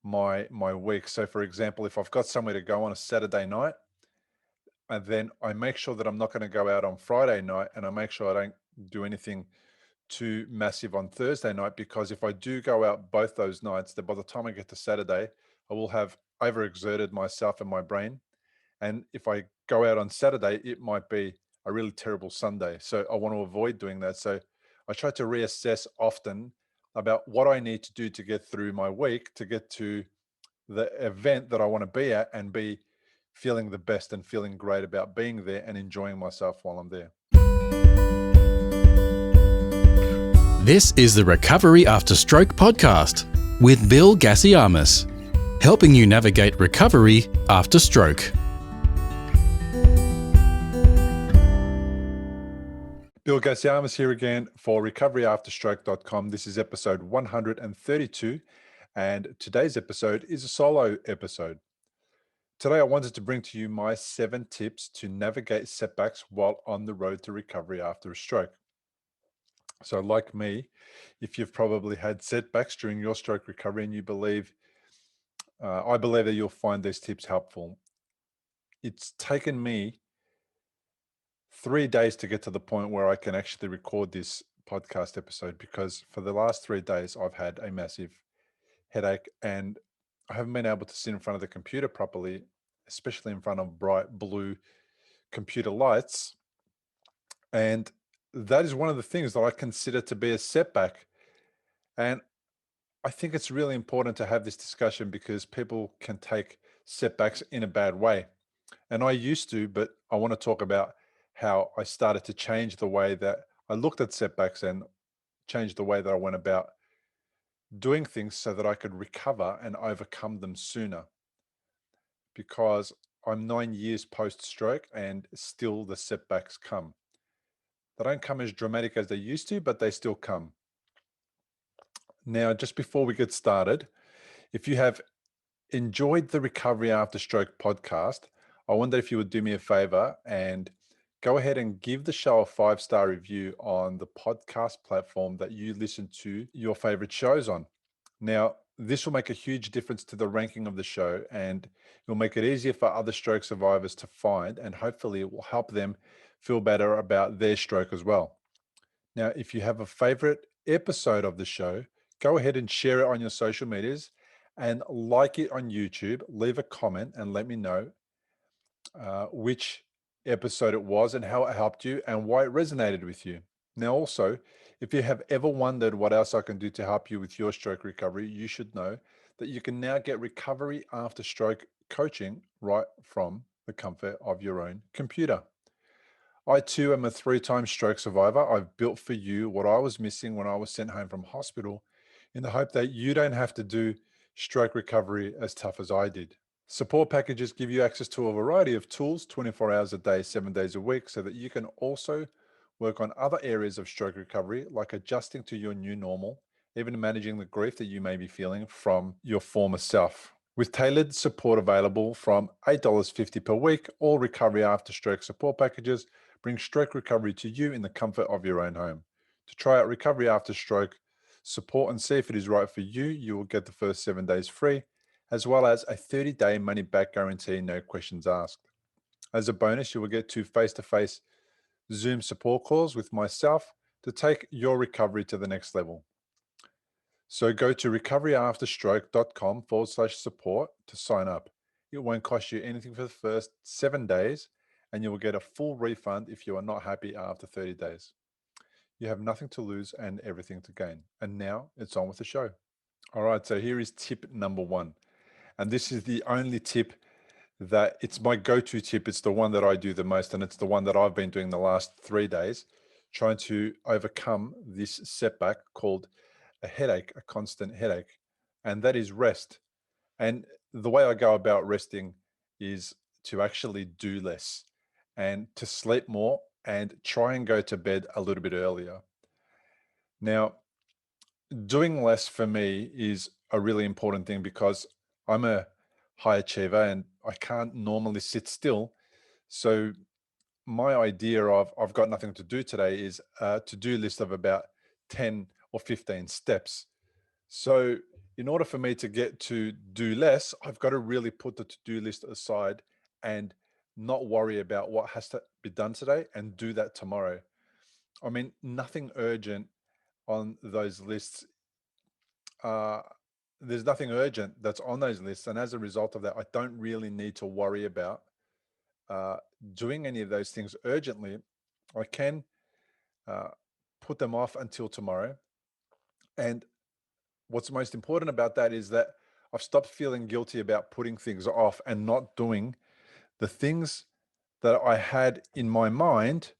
my week. So for example, if I've got somewhere to go on a Saturday night, and then I make sure that I'm not going to go out on Friday night, and I make sure I don't do anything too massive on Thursday night, because if I do go out both those nights, then by the time I get to Saturday, I will have overexerted myself and my brain. And if I go out on Saturday, it might be a really terrible Sunday. So I want to avoid doing that. So I try to reassess often about what I need to do to get through my week to get to the event that I want to be at and be feeling the best and feeling great about being there and enjoying myself while I'm there. This is the Recovery After Stroke podcast with Bill Gasiamis, helping you navigate recovery after stroke. Bill Gasiamis here again for recoveryafterstroke.com. This is episode 132, and today's episode is a solo episode. Today, I wanted to bring to you my 7 tips to navigate setbacks while on the road to recovery after a stroke. So like me, if you've probably had setbacks during your stroke recovery and you believe, I believe that you'll find these tips helpful. It's taken me 3 days to get to the point where I can actually record this podcast episode, because for the last 3 days, I've had a massive headache and I haven't been able to sit in front of the computer properly, especially in front of bright blue computer lights. And that is one of the things that I consider to be a setback. And I think it's really important to have this discussion because people can take setbacks in a bad way. And I used to, but I want to talk about how I started to change the way that I looked at setbacks and change the way that I went about doing things so that I could recover and overcome them sooner. Because I'm 9 years post-stroke and still the setbacks come. They don't come as dramatic as they used to, but they still come. Now, just before we get started, if you have enjoyed the Recovery After Stroke podcast, I wonder if you would do me a favor and go ahead and give the show a 5-star review on the podcast platform that you listen to your favorite shows on. Now, this will make a huge difference to the ranking of the show, and it will make it easier for other stroke survivors to find, and hopefully it will help them feel better about their stroke as well. Now, if you have a favorite episode of the show, go ahead and share it on your social medias and like it on YouTube. Leave a comment and let me know which episode it was and how it helped you and why it resonated with you. Now, also, if you have ever wondered what else I can do to help you with your stroke recovery, you should know that you can now get recovery after stroke coaching right from the comfort of your own computer. I too am a 3-time stroke survivor. I've built for you what I was missing when I was sent home from hospital in the hope that you don't have to do stroke recovery as tough as I did. Support packages give you access to a variety of tools 24 hours a day, 7 days a week, so that you can also work on other areas of stroke recovery, like adjusting to your new normal, even managing the grief that you may be feeling from your former self. With tailored support available from $8.50 per week, all Recovery After Stroke support packages bring stroke recovery to you in the comfort of your own home. To try out Recovery After Stroke support and see if it is right for you, you will get the first 7 days free, as well as a 30-day money-back guarantee, no questions asked. As a bonus, you will get 2 face-to-face Zoom support calls with myself to take your recovery to the next level. So go to recoveryafterstroke.com/support to sign up. It won't cost you anything for the first 7 days, and you will get a full refund if you are not happy after 30 days. You have nothing to lose and everything to gain. And now it's on with the show. All right, so here is tip number 1. And this is the only tip that it's my go-to tip. It's the one that I do the most, and it's the one that I've been doing the last 3 days, trying to overcome this setback called a headache, a constant headache, and that is rest. And the way I go about resting is to actually do less and to sleep more and try and go to bed a little bit earlier. Now, doing less for me is a really important thing because I'm a high achiever and I can't normally sit still. So my idea of I've got nothing to do today is a to-do list of about 10 or 15 steps. So in order for me to get to do less, I've got to really put the to-do list aside and not worry about what has to be done today and do that tomorrow. I mean, nothing urgent on those lists. Uh, there's nothing urgent that's on those lists. And as a result of that, I don't really need to worry about uh, doing any of those things urgently. I can uh, put them off until tomorrow. And what's most important about that is that I've stopped feeling guilty about putting things off and not doing the things that I had in my mind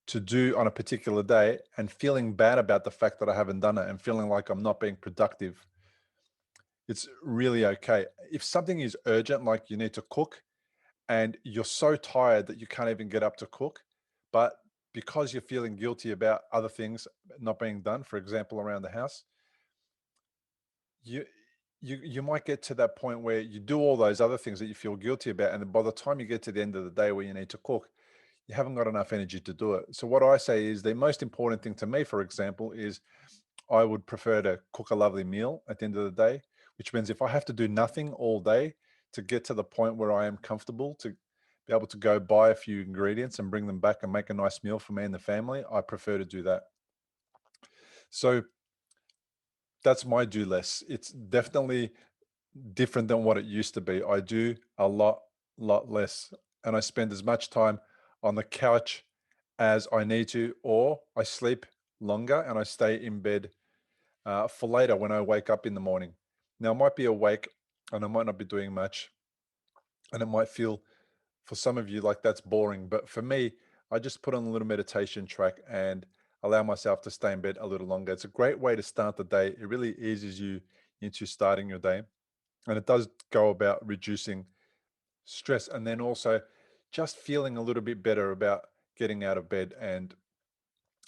to do on a particular day and feeling bad about the fact that I haven't done it and feeling like I'm not being productive. It's really okay. If something is urgent, like you need to cook and you're so tired that you can't even get up to cook, but because you're feeling guilty about other things not being done, for example, around the house, you you might get to that point where you do all those other things that you feel guilty about, and then by the time you get to the end of the day where you need to cook, you haven't got enough energy to do it. So what I say is the most important thing to me, for example, is I would prefer to cook a lovely meal at the end of the day, which means if I have to do nothing all day to get to the point where I am comfortable to be able to go buy a few ingredients and bring them back and make a nice meal for me and the family, I prefer to do that. So that's my do less. It's definitely different than what it used to be. I do a lot less, and I spend as much time on the couch as I need to, or I sleep longer and I stay in bed for later when I wake up in the morning. Now, I might be awake and I might not be doing much, and it might feel for some of you like that's boring, but for me, I just put on a little meditation track and allow myself to stay in bed a little longer. It's a great way to start the day. It really eases you into starting your day, and it does go about reducing stress and then also just feeling a little bit better about getting out of bed. And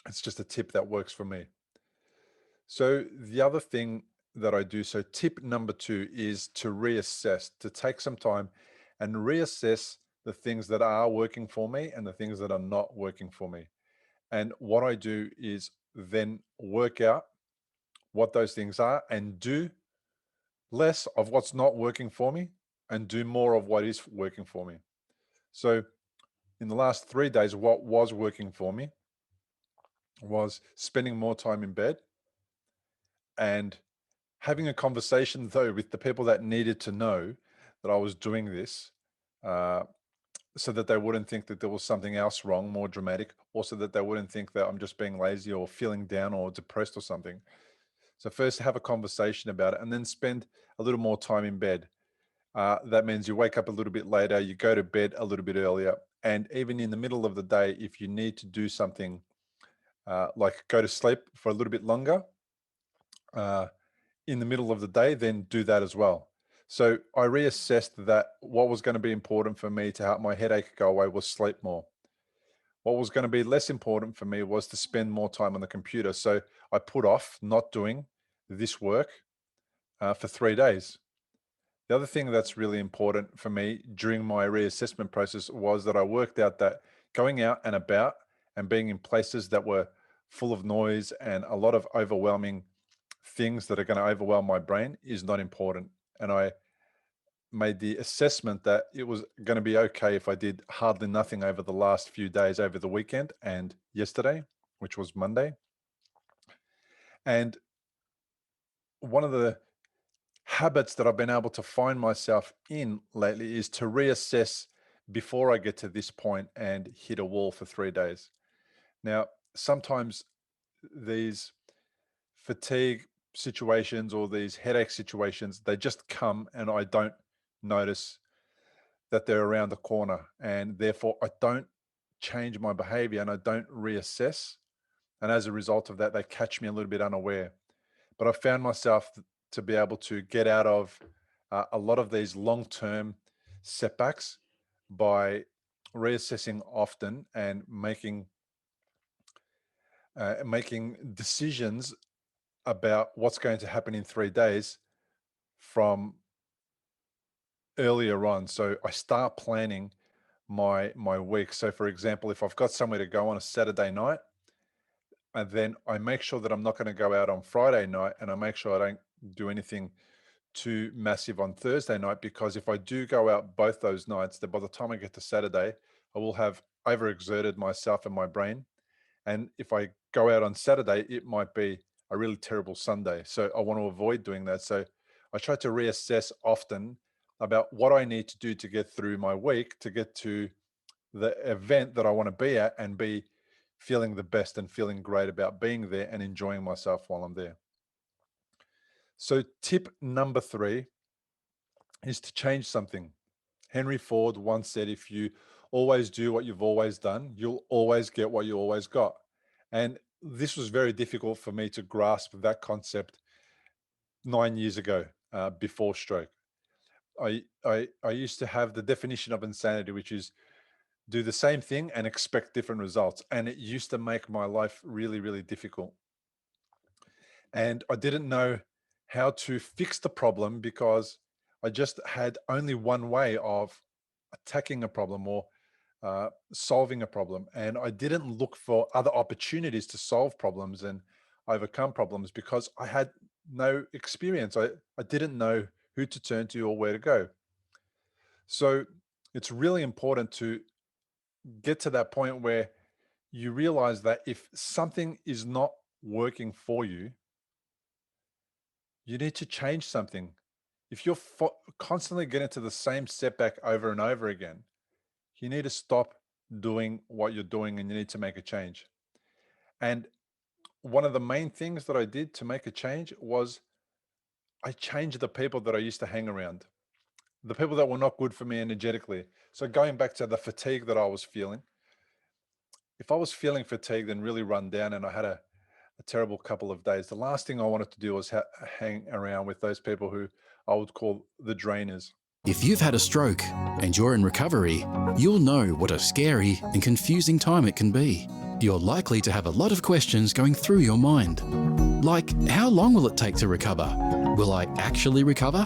it's just a tip that works for me. So the other thing that I do, so tip number 2 is to reassess, to take some time and reassess the things that are working for me and the things that are not working for me. And what I do is then work out what those things are and do less of what's not working for me and do more of what is working for me. So in the last 3 days, what was working for me was spending more time in bed and having a conversation, though, with the people that needed to know that I was doing this, uh, so that they wouldn't think that there was something else wrong, more dramatic, also that they wouldn't think that I'm just being lazy or feeling down or depressed or something. So first have a conversation about it and then spend a little more time in bed. That means you wake up a little bit later, you go to bed a little bit earlier, and even in the middle of the day, if you need to do something like go to sleep for a little bit longer uh, in the middle of the day, then do that as well. So I reassessed that what was going to be important for me to help my headache go away was sleep more. What was going to be less important for me was to spend more time on the computer. So I put off not doing this work for 3 days. The other thing that's really important for me during my reassessment process was that I worked out that going out and about and being in places that were full of noise and a lot of overwhelming things that are going to overwhelm my brain is not important. And I made the assessment that it was going to be okay if I did hardly nothing over the last few days over the weekend and yesterday, which was Monday. And one of the habits that I've been able to find myself in lately is to reassess before I get to this point and hit a wall for 3 days. Now, sometimes these fatigue situations or these headache situations, they just come and I don't notice that they're around the corner. And therefore, I don't change my behavior and I don't reassess. And as a result of that, they catch me a little bit unaware. But I found myself to be able to get out of a lot of these long-term setbacks by reassessing often and making decisions about what's going to happen in 3 days from earlier on. So I start planning my week. So for example, if I've got somewhere to go on a Saturday night, and then I make sure that I'm not going to go out on Friday night, and I make sure I don't do anything too massive on Thursday night, because if I do go out both those nights, then by the time I get to Saturday, I will have overexerted myself and my brain. And if I go out on Saturday, it might be a really terrible Sunday. So I want to avoid doing that. So I try to reassess often about what I need to do to get through my week, to get to the event that I want to be at and be feeling the best and feeling great about being there and enjoying myself while I'm there. So tip number 3 is to change something. Henry Ford once said, if you always do what you've always done, you'll always get what you always got. And this was very difficult for me to grasp that concept 9 years ago, before stroke. I used to have the definition of insanity, which is do the same thing and expect different results. And it used to make my life really, really difficult. And I didn't know how to fix the problem because I just had only one way of attacking a problem or solving a problem. And I didn't look for other opportunities to solve problems and overcome problems because I had no experience. I didn't know who to turn to or where to go. So it's really important to get to that point where you realize that if something is not working for you, you need to change something. If you're constantly getting to the same setback over and over again, you need to stop doing what you're doing and you need to make a change. And one of the main things that I did to make a change was I changed the people that I used to hang around, the people that were not good for me energetically. So going back to the fatigue that I was feeling, if I was feeling fatigued and really run down and I had a terrible couple of days, the last thing I wanted to do was hang around with those people who I would call the drainers. If you've had a stroke and you're in recovery, you'll know what a scary and confusing time it can be. You're likely to have a lot of questions going through your mind. Like, how long will it take to recover? Will I actually recover?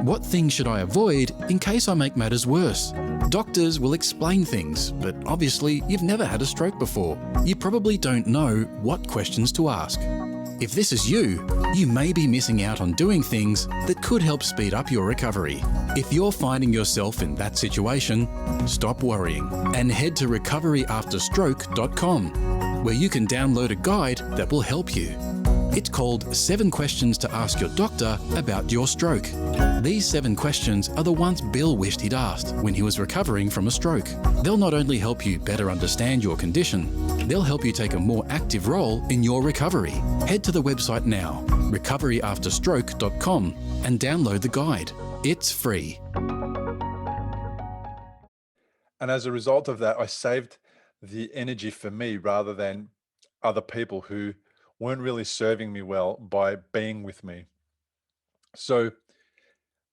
What things should I avoid in case I make matters worse? Doctors will explain things, but obviously you've never had a stroke before. You probably don't know what questions to ask. If this is you, you may be missing out on doing things that could help speed up your recovery. If you're finding yourself in that situation, stop worrying and head to recoveryafterstroke.com, where you can download a guide that will help you. It's called 7 Questions to Ask Your Doctor About Your Stroke. These 7 questions are the ones Bill wished he'd asked when he was recovering from a stroke. They'll not only help you better understand your condition, they'll help you take a more active role in your recovery. Head to the website now, recoveryafterstroke.com, and download the guide. It's free. And as a result of that, I saved the energy for me rather than other people who weren't really serving me well by being with me. So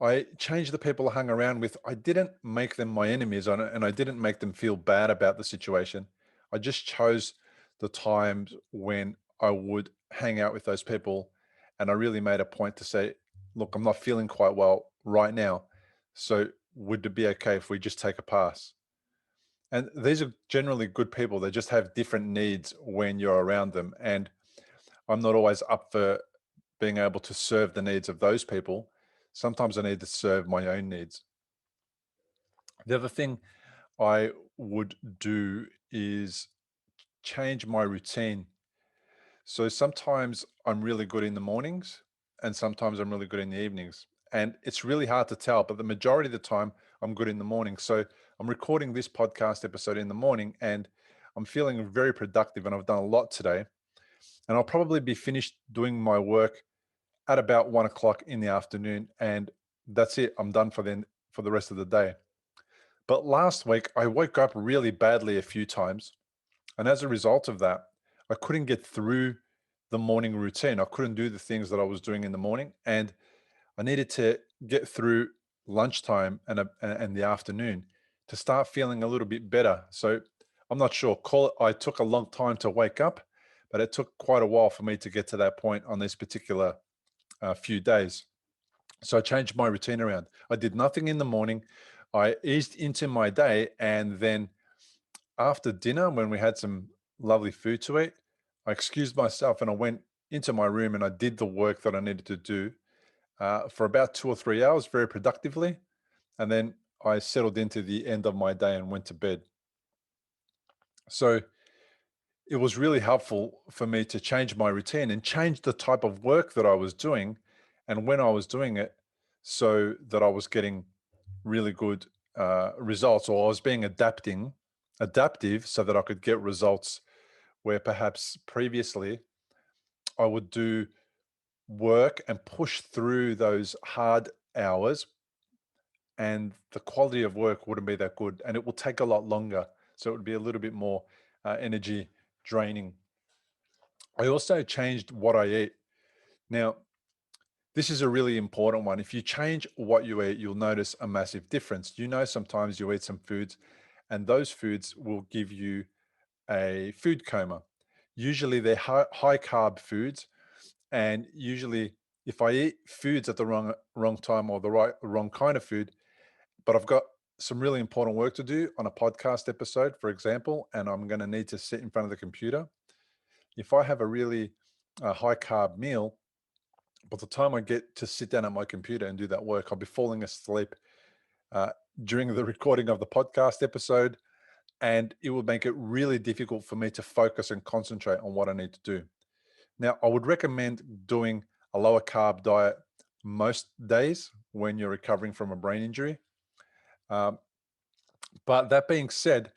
I changed the people I hung around with. I didn't make them my enemies on it, and I didn't make them feel bad about the situation. I just chose the times when I would hang out with those people. And I really made a point to say, look, I'm not feeling quite well right now. So would it be okay if we just take a pass? And these are generally good people. They just have different needs when you're around them. And I'm not always up for being able to serve the needs of those people. Sometimes I need to serve my own needs. The other thing I would do is change my routine. So sometimes I'm really good in the mornings and sometimes I'm really good in the evenings. And it's really hard to tell, but the majority of the time I'm good in the morning. So I'm recording this podcast episode in the morning and I'm feeling very productive and I've done a lot today. And I'll probably be finished doing my work at about 1 o'clock in the afternoon. And that's it. I'm done for the rest of the day. But last week I woke up really badly a few times. And as a result of that, I couldn't get through the morning routine. I couldn't do the things that I was doing in the morning. And I needed to get through lunchtime and the afternoon to start feeling a little bit better. So I'm not sure. I took a long time to wake up, but it took quite a while for me to get to that point on this particular few days. So I changed my routine around. I did nothing in the morning. I eased into my day, and then after dinner, when we had some lovely food to eat, I excused myself and I went into my room and I did the work that I needed to do. for about 2 or 3 hours very productively. And then I settled into the end of my day and went to bed. So it was really helpful for me to change my routine and change the type of work that I was doing and when I was doing it, so that I was getting really good results, or I was being adaptive so that I could get results where perhaps previously I would do work and push through those hard hours, and the quality of work wouldn't be that good and it will take a lot longer. So it would be a little bit more energy draining. I also changed what I eat. Now, this is a really important one. If you change what you eat, you'll notice a massive difference. Sometimes you eat some foods and those foods will give you a food coma. Usually they're high carb foods. And usually if I eat foods at the wrong time, or the wrong kind of food, but I've got some really important work to do on a podcast episode, for example, and I'm going to need to sit in front of the computer. If I have a really high carb meal, by the time I get to sit down at my computer and do that work, I'll be falling asleep uh, during the recording of the podcast episode, and it will make it really difficult for me to focus and concentrate on what I need to do. Now, I would recommend doing a lower carb diet most days when you're recovering from a brain injury. Um, but that being said,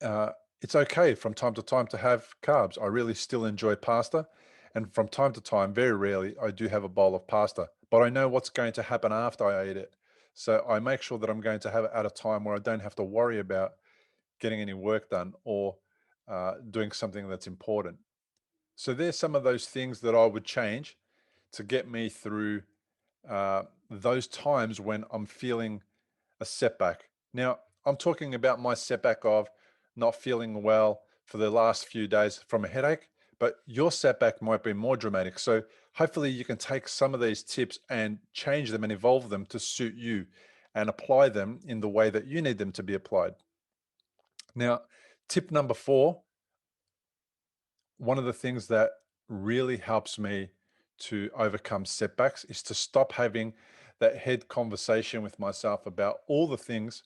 uh, it's okay from time to time to have carbs. I really still enjoy pasta. And from time to time, very rarely, I do have a bowl of pasta. But I know what's going to happen after I eat it. So I make sure that I'm going to have it at a time where I don't have to worry about getting any work done, or doing something that's important. So there's some of those things that I would change to get me through those times when I'm feeling a setback. Now, I'm talking about my setback of not feeling well for the last few days from a headache, but your setback might be more dramatic. So hopefully you can take some of these tips and change them and evolve them to suit you and apply them in the way that you need them to be applied. Now, tip number 4, one of the things that really helps me to overcome setbacks is to stop having that head conversation with myself about all the things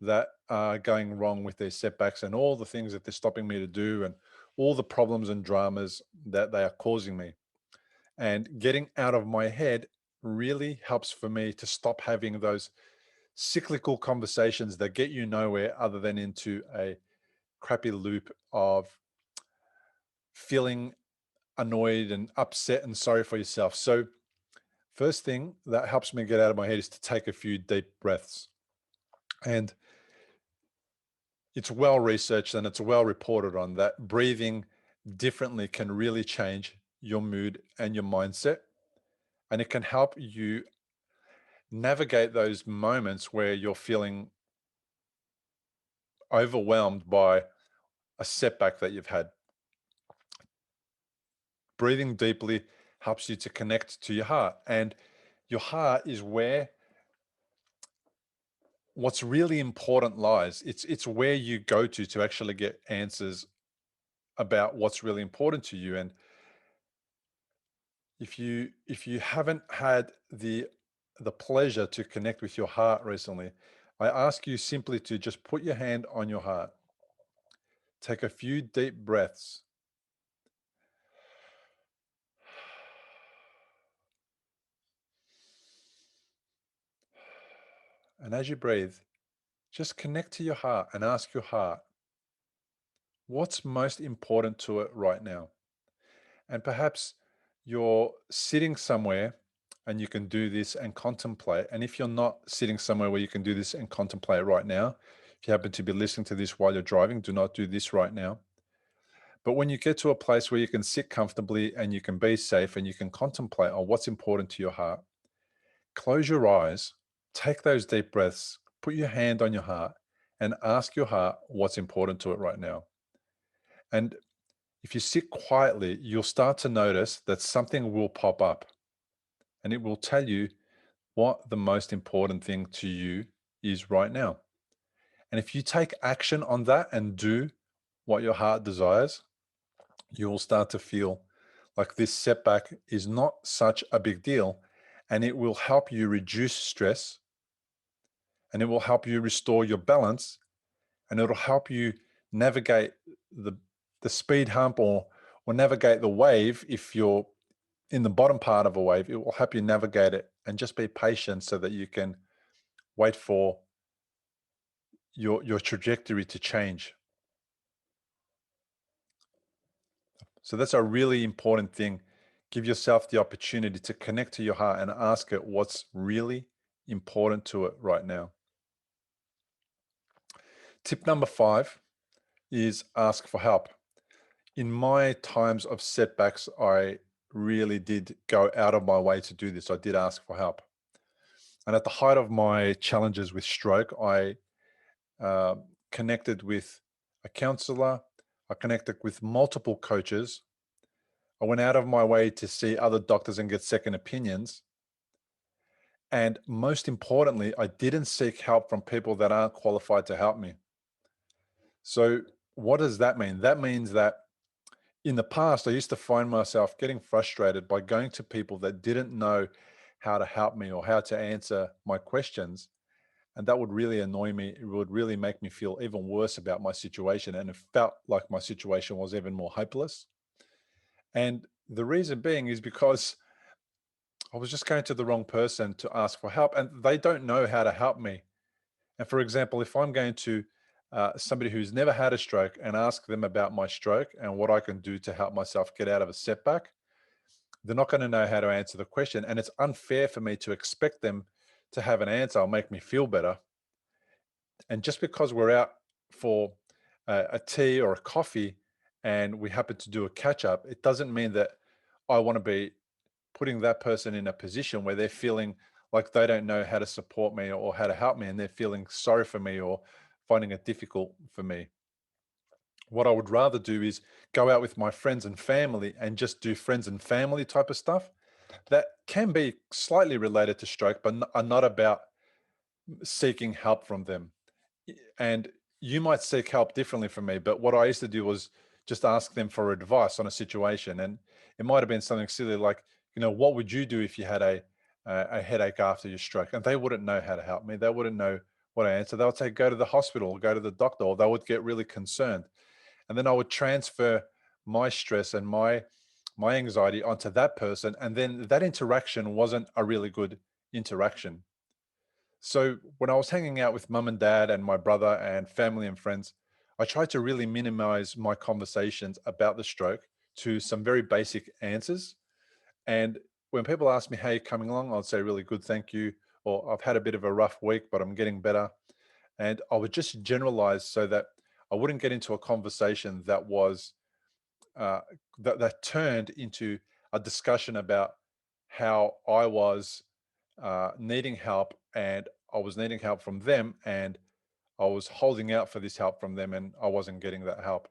that are going wrong with these setbacks and all the things that they're stopping me to do and all the problems and dramas that they are causing me. And getting out of my head really helps for me to stop having those cyclical conversations that get you nowhere other than into a crappy loop of feeling annoyed and upset and sorry for yourself. So, first thing that helps me get out of my head is to take a few deep breaths. And it's well researched and it's well reported on that breathing differently can really change your mood and your mindset. And it can help you navigate those moments where you're feeling overwhelmed by a setback that you've had. Breathing deeply helps you to connect to your heart. And your heart is where what's really important lies. It's where you go to actually get answers about what's really important to you. And if you haven't had the pleasure to connect with your heart recently, I ask you simply to just put your hand on your heart. Take a few deep breaths. And as you breathe, just connect to your heart and ask your heart, what's most important to it right now? And perhaps you're sitting somewhere and you can do this and contemplate. And if you're not sitting somewhere where you can do this and contemplate right now, if you happen to be listening to this while you're driving, do not do this right now. But when you get to a place where you can sit comfortably and you can be safe and you can contemplate on what's important to your heart, close your eyes, take those deep breaths, put your hand on your heart, and ask your heart what's important to it right now. And if you sit quietly, you'll start to notice that something will pop up and it will tell you what the most important thing to you is right now. And if you take action on that and do what your heart desires, you'll start to feel like this setback is not such a big deal. and it will help you reduce stress, and it will help you restore your balance, and it'll help you navigate the the speed hump, or navigate the wave. If you're in the bottom part of a wave, it will help you navigate it, and just be patient so that you can wait for your trajectory to change. So that's a really important thing. Give yourself the opportunity to connect to your heart and ask it what's really important to it right now. Tip number 5 is ask for help. In my times of setbacks, I really did go out of my way to do this. I did ask for help. And at the height of my challenges with stroke, I uh, connected with a counselor. I connected with multiple coaches. I went out of my way to see other doctors and get second opinions. And most importantly, I didn't seek help from people that aren't qualified to help me. So, what does that mean? That means that in the past, I used to find myself getting frustrated by going to people that didn't know how to help me or how to answer my questions. And that would really annoy me. It would really make me feel even worse about my situation. And it felt like my situation was even more hopeless. And the reason being is because I was just going to the wrong person to ask for help, and they don't know how to help me. And for example, if I'm going to somebody who's never had a stroke and ask them about my stroke and what I can do to help myself get out of a setback, they're not going to know how to answer the question. And it's unfair for me to expect them to have an answer or make me feel better. And just because we're out for a tea or a coffee and we happen to do a catch up, it doesn't mean that I want to be putting that person in a position where they're feeling like they don't know how to support me or how to help me, and they're feeling sorry for me or finding it difficult for me. What I would rather do is go out with my friends and family and just do friends and family type of stuff that can be slightly related to stroke, but are not about seeking help from them. And you might seek help differently from me, but what I used to do was just ask them for advice on a situation. And it might have been something silly like, what would you do if you had a headache after your stroke? And they wouldn't know how to help me. They wouldn't know what I answer. They would say, go to the hospital, or go to the doctor, or they would get really concerned. And then I would transfer my stress and my anxiety onto that person. And then that interaction wasn't a really good interaction. So when I was hanging out with mum and dad and my brother and family and friends, I tried to really minimize my conversations about the stroke to some very basic answers. And when people ask me, how you coming along? I'd say, really good, thank you. Or I've had a bit of a rough week, but I'm getting better. And I would just generalize so that I wouldn't get into a conversation that was uh, that turned into a discussion about how I was needing help, and I was needing help from them, and I was holding out for this help from them, and I wasn't getting that help.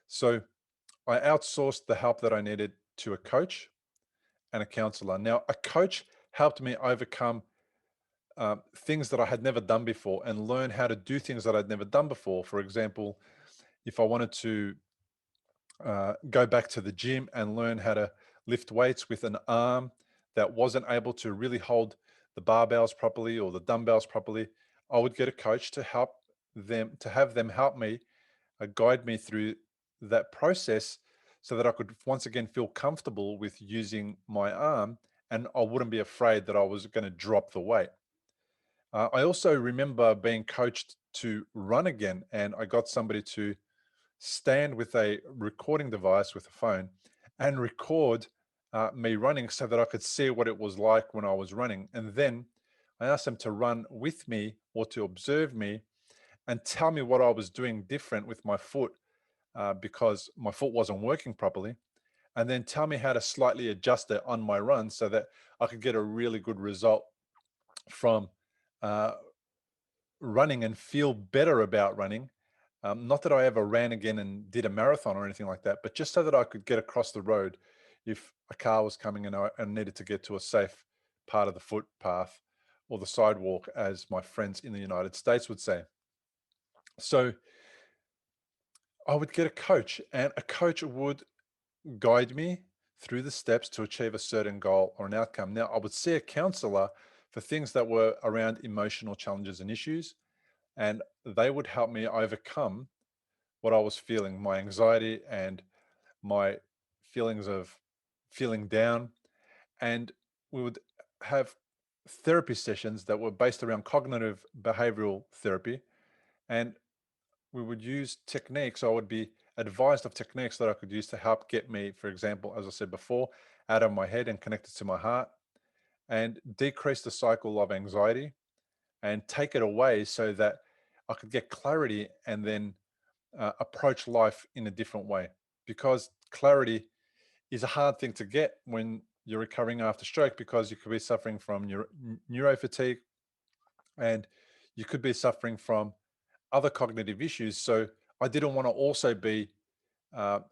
So I outsourced the help that I needed to a coach and a counselor. Now, a coach helped me overcome things that I had never done before and learn how to do things that I'd never done before. For example, if I wanted to go back to the gym and learn how to lift weights with an arm that wasn't able to really hold the barbells properly or the dumbbells properly, I would get a coach to have them help me, guide me through that process so that I could once again feel comfortable with using my arm, and I wouldn't be afraid that I was going to drop the weight. I also remember being coached to run again, and I got somebody to stand with a recording device with a phone and record me running so that I could see what it was like when I was running. And then I asked them to run with me or to observe me and tell me what I was doing different with my foot, because my foot wasn't working properly. And then tell me how to slightly adjust it on my run so that I could get a really good result from uh, running and feel better about running. Not that I ever ran again and did a marathon or anything like that, but just so that I could get across the road if a car was coming and I needed to get to a safe part of the footpath or the sidewalk, as my friends in the United States would say. So I would get a coach, and a coach would guide me through the steps to achieve a certain goal or an outcome. Now, I would see a counselor for things that were around emotional challenges and issues, and they would help me overcome what I was feeling, my anxiety and my feelings of feeling down. And we would have therapy sessions that were based around cognitive behavioral therapy. And we would use techniques. I would be advised of techniques that I could use to help get me, for example, as I said before, out of my head and connected to my heart, and decrease the cycle of anxiety and take it away so that I could get clarity and then approach life in a different way. Because clarity is a hard thing to get when you're recovering after stroke, because you could be suffering from neurofatigue, and you could be suffering from other cognitive issues. So I didn't want to also be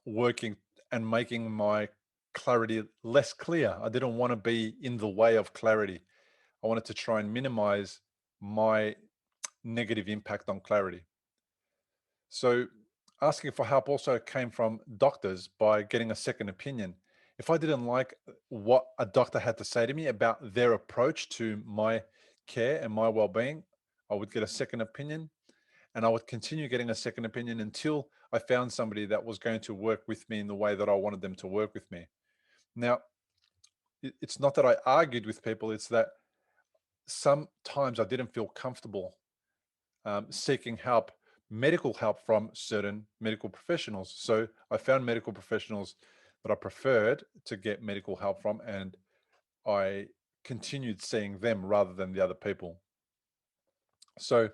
working and making my clarity less clear. I didn't want to be in the way of clarity. I wanted to try and minimize my negative impact on clarity. So asking for help also came from doctors by getting a second opinion. If I didn't like what a doctor had to say to me about their approach to my care and my well-being, I would get a second opinion, and I would continue getting a second opinion until I found somebody that was going to work with me in the way that I wanted them to work with me. Now, it's not that I argued with people, it's that sometimes I didn't feel comfortable seeking help, medical help from certain medical professionals. So I found medical professionals that I preferred to get medical help from, and I continued seeing them rather than the other people. So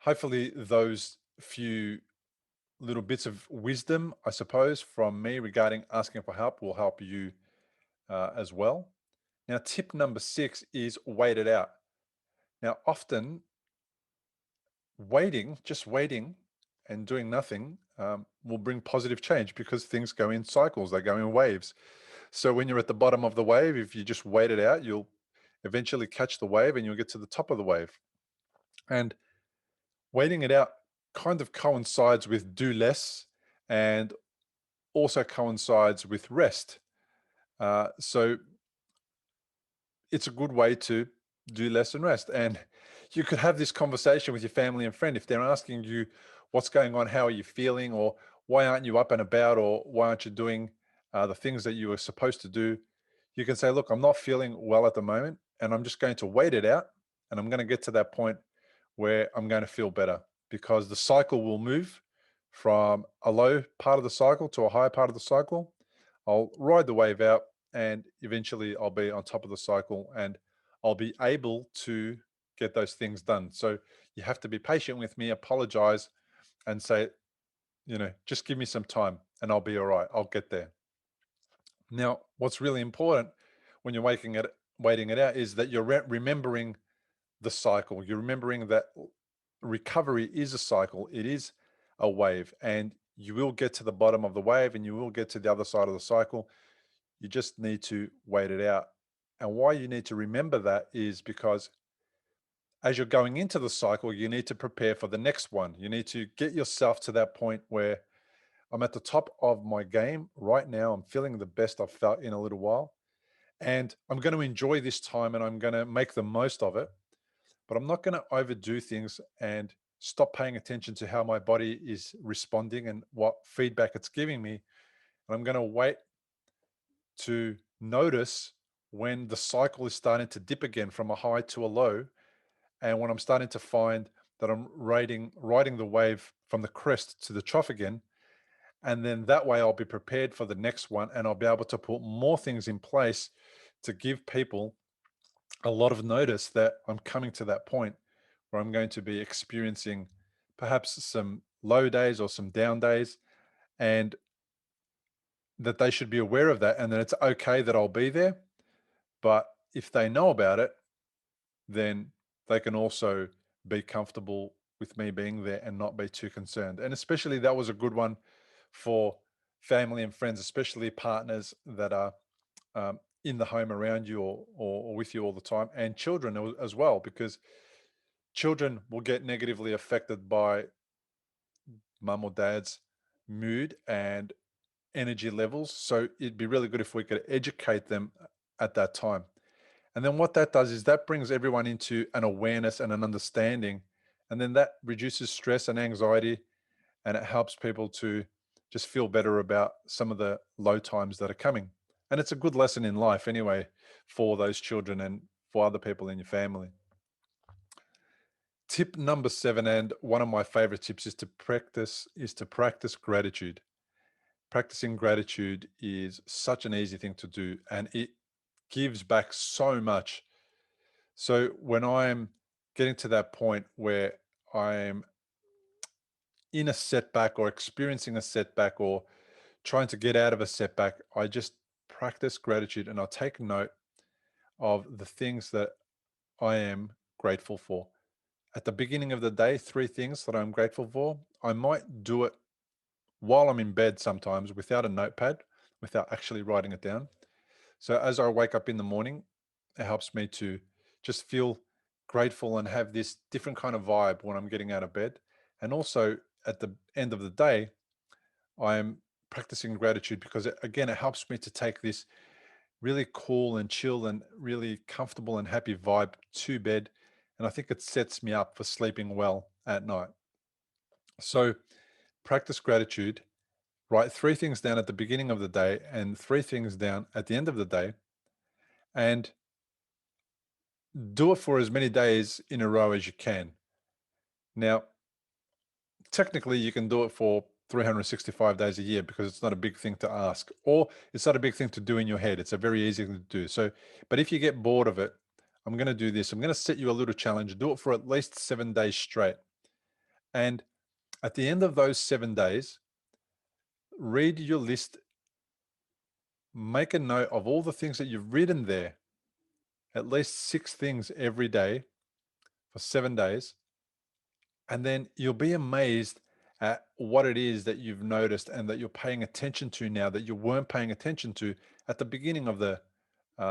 hopefully, those few little bits of wisdom, I suppose, from me regarding asking for help will help you as well. Now, tip number 6 is wait it out. Now, often just waiting and doing nothing will bring positive change, because things go in cycles, they go in waves. So when you're at the bottom of the wave, if you just wait it out, you'll eventually catch the wave and you'll get to the top of the wave. And waiting it out kind of coincides with do less, and also coincides with rest. So it's a good way to do less and rest. And you could have this conversation with your family and friend if they're asking you what's going on, how are you feeling, or why aren't you up and about, or why aren't you doing the things that you were supposed to do. You can say, look, I'm not feeling well at the moment, and I'm just going to wait it out, and I'm going to get to that point where I'm going to feel better, because the cycle will move from a low part of the cycle to a high part of the cycle. I'll ride the wave out, and eventually I'll be on top of the cycle, and I'll be able to get those things done. So you have to be patient with me, apologize, and say, just give me some time and I'll be all right. I'll get there. Now, what's really important when you're waiting it out is that you're remembering the cycle. You're remembering that recovery is a cycle, it is a wave, and you will get to the bottom of the wave and you will get to the other side of the cycle. You just need to wait it out. And why you need to remember that is because as you're going into the cycle, you need to prepare for the next one. You need to get yourself to that point where I'm at the top of my game right now. I'm feeling the best I've felt in a little while. And I'm going to enjoy this time and I'm going to make the most of it. But I'm not going to overdo things and stop paying attention to how my body is responding and what feedback it's giving me. And I'm going to wait to notice when the cycle is starting to dip again from a high to a low, and when I'm starting to find that I'm riding the wave from the crest to the trough again. And then that way I'll be prepared for the next one, and I'll be able to put more things in place to give people a lot of notice that I'm coming to that point where I'm going to be experiencing perhaps some low days or some down days, and that they should be aware of that, and that it's okay that I'll be there. But if they know about it, then they can also be comfortable with me being there and not be too concerned. And especially that was a good one for family and friends, especially partners that are in the home around you, or with you all the time, and children as well, because children will get negatively affected by mum or dad's mood and energy levels. So it'd be really good if we could educate them at that time. And then what that does is that brings everyone into an awareness and an understanding. And then that reduces stress and anxiety, and it helps people to just feel better about some of the low times that are coming. And it's a good lesson in life anyway for those children and for other people in your family. Tip number 7, and one of my favorite tips, is to practice gratitude. Practicing gratitude is such an easy thing to do, and it gives back so much. So when I'm getting to that point where I'm in a setback or experiencing a setback or trying to get out of a setback, I just practice gratitude and I take note of the things that I am grateful for. At the beginning of the day, 3 things that I'm grateful for. I might do it while I'm in bed sometimes without a notepad, without actually writing it down. So as I wake up in the morning, it helps me to just feel grateful and have this different kind of vibe when I'm getting out of bed. And also at the end of the day, I'm practicing gratitude because again, it helps me to take this really cool and chill and really comfortable and happy vibe to bed. And I think it sets me up for sleeping well at night. So practice gratitude, write 3 things down at the beginning of the day and 3 things down at the end of the day, and do it for as many days in a row as you can. Now, technically, you can do it for 365 days a year because it's not a big thing to ask, or it's not a big thing to do in your head. It's a very easy thing to do. So, but if you get bored of it, I'm going to do this. I'm going to set you a little challenge. Do it for at least 7 days straight. And at the end of those 7 days, read your list, make a note of all the things that you've written there, at least 6 things every day for 7 days. And then you'll be amazed at what it is that you've noticed and that you're paying attention to now that you weren't paying attention to at the beginning of the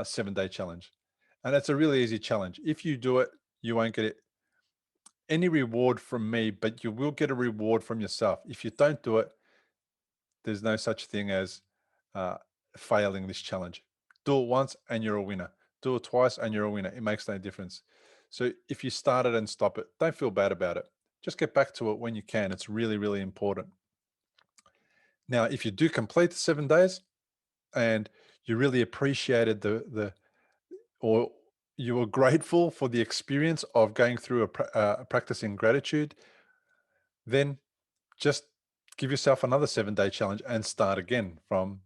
7 day challenge. And it's a really easy challenge. If you do it, you won't get any reward from me, but you will get a reward from yourself. If you don't do it, there's no such thing as uh, failing this challenge. Do it once and you're a winner. Do it twice and you're a winner. It makes no difference. So if you start it and stop it, don't feel bad about it. Just get back to it when you can. It's really, really important. Now, if you do complete the 7 days and you really appreciated or you were grateful for the experience of going through practicing gratitude, then just give yourself another 7 day challenge and start again from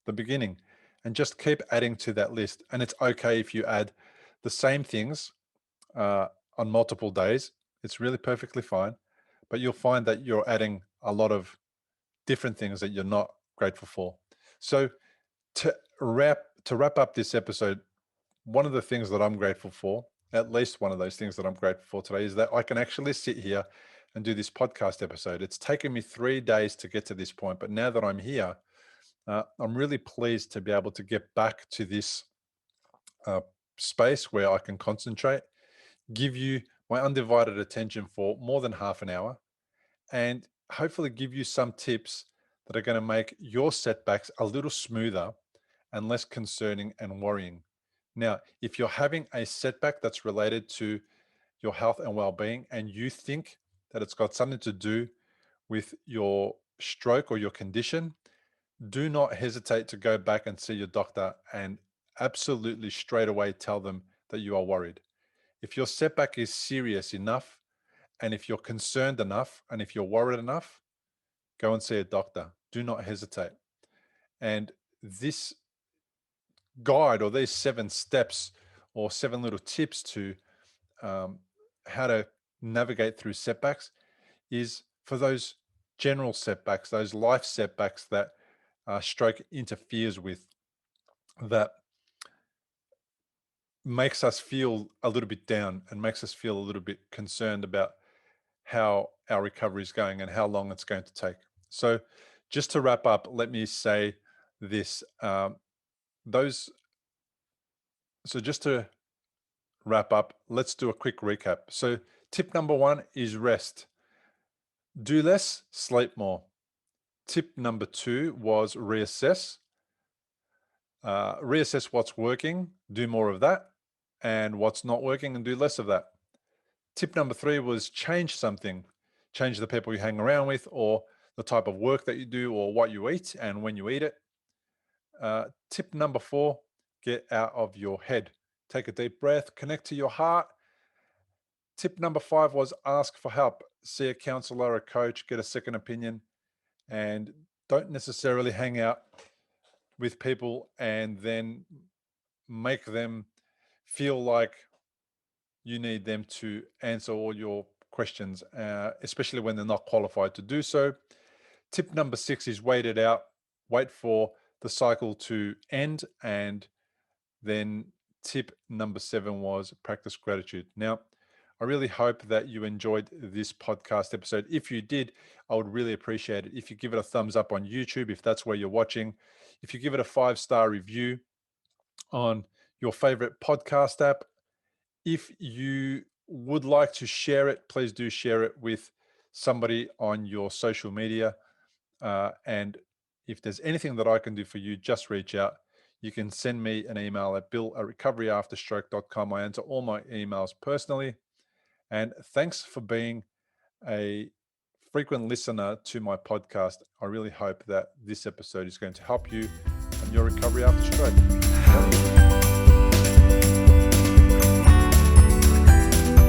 the beginning and just keep adding to that list. And it's okay if you add the same things uh, on multiple days. It's really perfectly fine, but you'll find that you're adding a lot of different things that you're not grateful for. So to wrap up this episode, one of the things that I'm grateful for, at least one of those things that I'm grateful for today, is that I can actually sit here and do this podcast episode. It's taken me 3 days to get to this point, but now that I'm here, I'm really pleased to be able to get back to this uh, space where I can concentrate, give you my undivided attention for more than half an hour, and hopefully give you some tips that are going to make your setbacks a little smoother and less concerning and worrying. Now, if you're having a setback that's related to your health and well-being and you think that it's got something to do with your stroke or your condition, do not hesitate to go back and see your doctor and absolutely straight away tell them that you are worried. If your setback is serious enough, and if you're concerned enough, and if you're worried enough, go and see a doctor. Do not hesitate. And this guide or these 7 steps or 7 little tips to um, how to navigate through setbacks is for those general setbacks, those life setbacks that stroke interferes with, that makes us feel a little bit down and makes us feel a little bit concerned about how our recovery is going and how long it's going to take. So, just to wrap up, let me say this: those. So, just to wrap up, let's do a quick recap. So, tip number 1 is rest. Do less, sleep more. Tip number 2 was reassess. Reassess what's working, do more of that, and what's not working and do less of that. Tip number 3 was change something. Change the people you hang around with, or the type of work that you do, or what you eat and when you eat it. Tip number 4, get out of your head. Take a deep breath, connect to your heart. Tip number 5 was ask for help. See a counselor, a coach, get a second opinion, and don't necessarily hang out with people and then make them feel like you need them to answer all your questions, especially when they're not qualified to do so. Tip number 6 is wait it out. Wait for the cycle to end. And then tip number 7 was practice gratitude. Now, I really hope that you enjoyed this podcast episode. If you did, I would really appreciate it if you give it a thumbs up on YouTube, if that's where you're watching. If you give it a 5-star review on your favorite podcast app. If you would like to share it, please do share it with somebody on your social media. And if there's anything that I can do for you, just reach out. You can send me an email at bill@recoveryafterstroke.com. I answer all my emails personally. And thanks for being a frequent listener to my podcast. I really hope that this episode is going to help you on your recovery after stroke.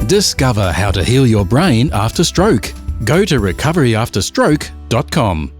Discover how to heal your brain after stroke. Go to recoveryafterstroke.com.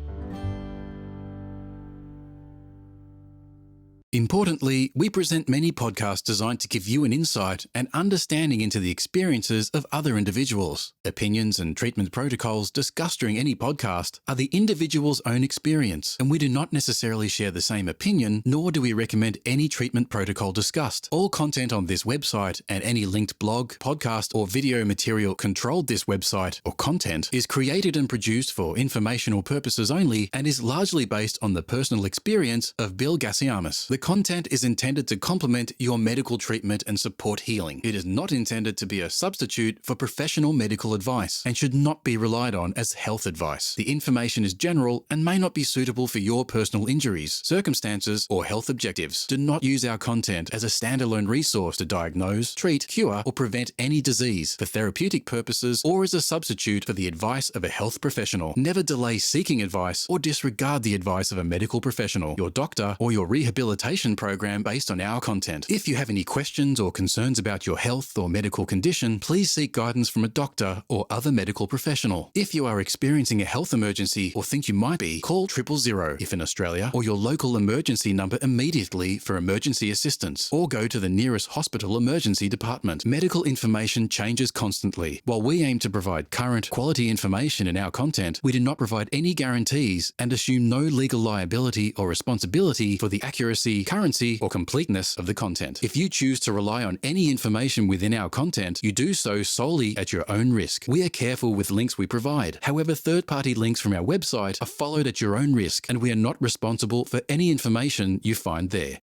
Importantly, we present many podcasts designed to give you an insight and understanding into the experiences of other individuals. Opinions and treatment protocols discussed during any podcast are the individual's own experience, and we do not necessarily share the same opinion, nor do we recommend any treatment protocol discussed. All content on this website and any linked blog, podcast, or video material controlled this website or content is created and produced for informational purposes only and is largely based on the personal experience of Bill Gasiamis. The content is intended to complement your medical treatment and support healing. It is not intended to be a substitute for professional medical advice and should not be relied on as health advice. The information is general and may not be suitable for your personal injuries, circumstances, or health objectives. Do not use our content as a standalone resource to diagnose, treat, cure, or prevent any disease for therapeutic purposes or as a substitute for the advice of a health professional. Never delay seeking advice or disregard the advice of a medical professional, your doctor, or your rehabilitation program based on our content. If you have any questions or concerns about your health or medical condition, please seek guidance from a doctor or other medical professional. If you are experiencing a health emergency or think you might be, call 000 if in Australia, or your local emergency number immediately for emergency assistance, or go to the nearest hospital emergency department. Medical information changes constantly. While we aim to provide current, quality information in our content, we do not provide any guarantees and assume no legal liability or responsibility for the accuracy, currency, or completeness of the content. If you choose to rely on any information within our content, you do so solely at your own risk. We are careful with links we provide. However, third-party links from our website are followed at your own risk, and we are not responsible for any information you find there.